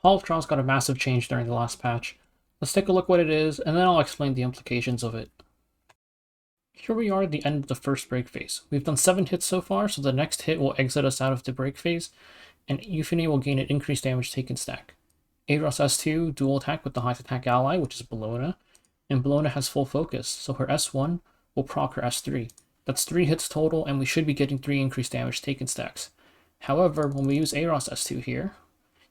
Hall of Trials got a massive change during the last patch. Let's take a look what it is, and then I'll explain the implications of it. Here we are at the end of the first break phase. We've done 7 hits so far, so the next hit will exit us out of the break phase, and Euphony will gain an increased damage taken stack. Aros S2 dual attack with the high attack ally, which is Bellona, and Bellona has full focus, so her S1 will proc her S3. That's 3 hits total, and we should be getting 3 increased damage taken stacks. However, when we use Aros S2 here,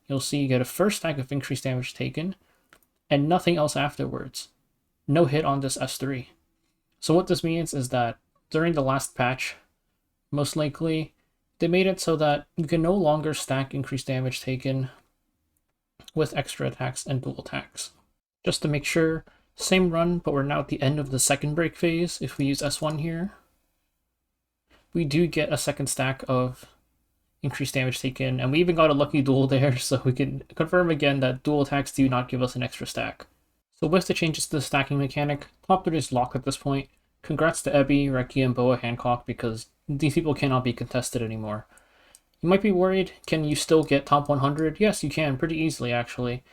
you'll see you get a first stack of increased damage taken, and nothing else afterwards. No hit on this S3. So what this means is that during the last patch, most likely, they made it so that you can no longer stack increased damage taken with extra attacks and dual attacks. Just to make sure, same run, but we're now at the end of the second break phase. If we use S1 here, we do get a second stack of increased damage taken, and we even got a lucky duel there, so we can confirm again that dual attacks do not give us an extra stack. So with the changes to the stacking mechanic, top 3 is locked at this point. Congrats to Ebby, Reki, and Boa Hancock, because these people cannot be contested anymore. You might be worried, can you still get top 100? Yes, you can, pretty easily actually.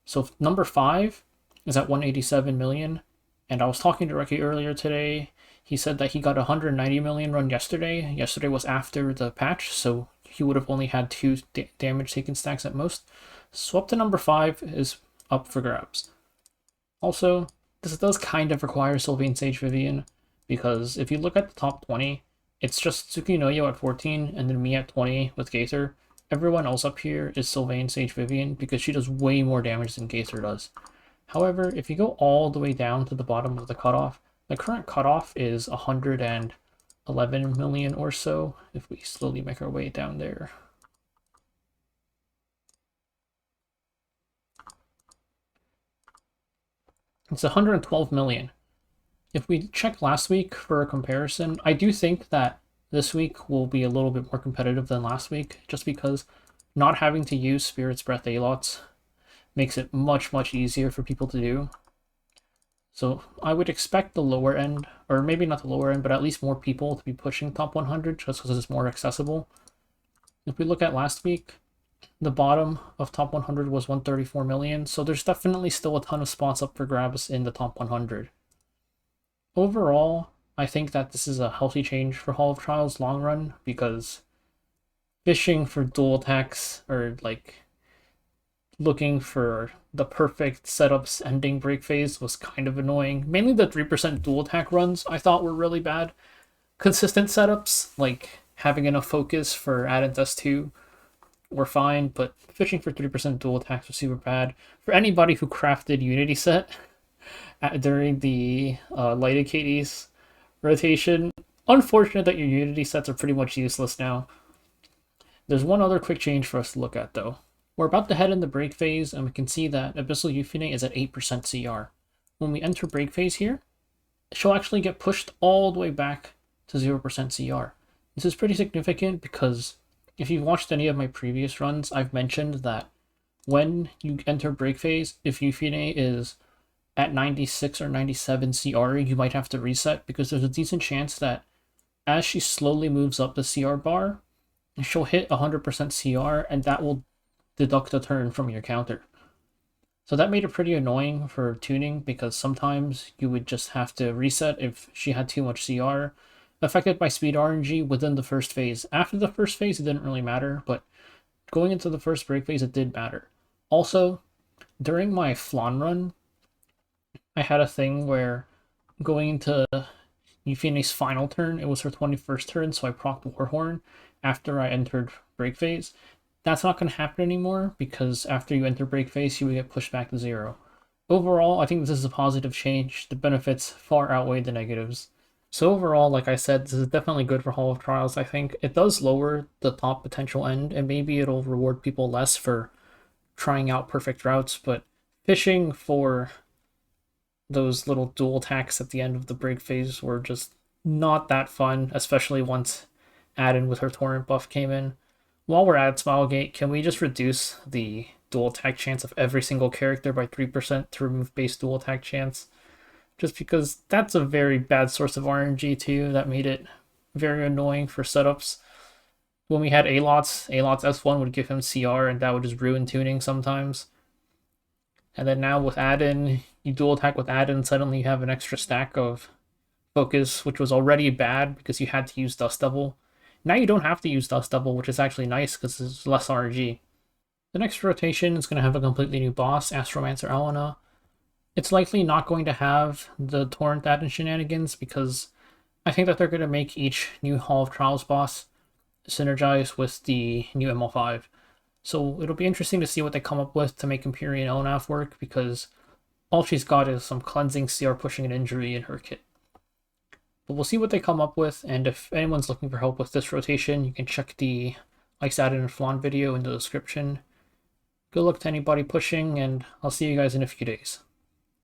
So number 5 is at 187 million, and I was talking to Reki earlier today. He said that he got a 190 million run yesterday. Yesterday was after the patch, so he would have only had 2 damage taken stacks at most. So up to number 5 is up for grabs. Also, this does kind of require Sylvain Sage Vivian, because if you look at the top 20, it's just Tsukinoyo at 14 and then me at 20 with Gaither. Everyone else up here is Sylvain Sage Vivian because she does way more damage than Gaither does. However, if you go all the way down to the bottom of the cutoff, the current cutoff is 111 million or so, if we slowly make our way down there. It's 112 million. If we check last week for a comparison, I do think that this week will be a little bit more competitive than last week, just because not having to use Spirit's Breath Alots makes it much, much easier for people to do. So I would expect the lower end, or maybe not the lower end, but at least more people to be pushing top 100 just because it's more accessible. If we look at last week, the bottom of top 100 was 134 million, so there's definitely still a ton of spots up for grabs in the top 100. Overall, I think that this is a healthy change for Hall of Trials long run, because fishing for dual attacks, or like looking for the perfect setups ending break phase, was kind of annoying. Mainly the 3% dual attack runs I thought were really bad. Consistent setups, like having enough focus for Adent S2, were fine, but fishing for 3% dual attacks was super bad. For anybody who crafted Unity set during the Lighted Katie's rotation, unfortunate that your Unity sets are pretty much useless now. There's one other quick change for us to look at though. We're about to head in the break phase, and we can see that Abyssal Euphony is at 8% CR. When we enter break phase here, she'll actually get pushed all the way back to 0% CR. This is pretty significant because if you've watched any of my previous runs, I've mentioned that when you enter break phase, if Euphony is at 96 or 97 CR, you might have to reset, because there's a decent chance that as she slowly moves up the CR bar, she'll hit 100% CR, and that will deduct a turn from your counter. So that made it pretty annoying for tuning, because sometimes you would just have to reset if she had too much CR. Affected by speed RNG within the first phase. After the first phase, it didn't really matter, but going into the first break phase, it did matter. Also, during my Flan run, I had a thing where going into Euphony's final turn, it was her 21st turn, so I procced Warhorn after I entered break phase. That's not going to happen anymore, because after you enter break phase, you will get pushed back to 0. Overall, I think this is a positive change. The benefits far outweigh the negatives. So overall, like I said, this is definitely good for Hall of Trials. I think it does lower the top potential end, and maybe it'll reward people less for trying out perfect routes, but fishing for those little dual attacks at the end of the break phase were just not that fun, especially once Adden with her Torrent buff came in. While we're at Smilegate, can we just reduce the dual attack chance of every single character by 3% to remove base dual attack chance? Just because that's a very bad source of RNG too, that made it very annoying for setups. when we had Alots S1 would give him CR, and that would just ruin tuning sometimes. And then now with Adin, you dual attack with Adin, suddenly you have an extra stack of focus, which was already bad because you had to use Dust Devil. Now you don't have to use Dust Devil, which is actually nice because it's less RNG. The next rotation is going to have a completely new boss, Astromancer Elena. It's likely not going to have the Torrent Adin shenanigans because I think that they're going to make each new Hall of Trials boss synergize with the new ML5. So it'll be interesting to see what they come up with to make Empyrean Elnaf work, because all she's got is some cleansing, CR pushing, and injury in her kit. But we'll see what they come up with, and if anyone's looking for help with this rotation, you can check the Ice Adin and Flan video in the description. Good luck to anybody pushing, and I'll see you guys in a few days.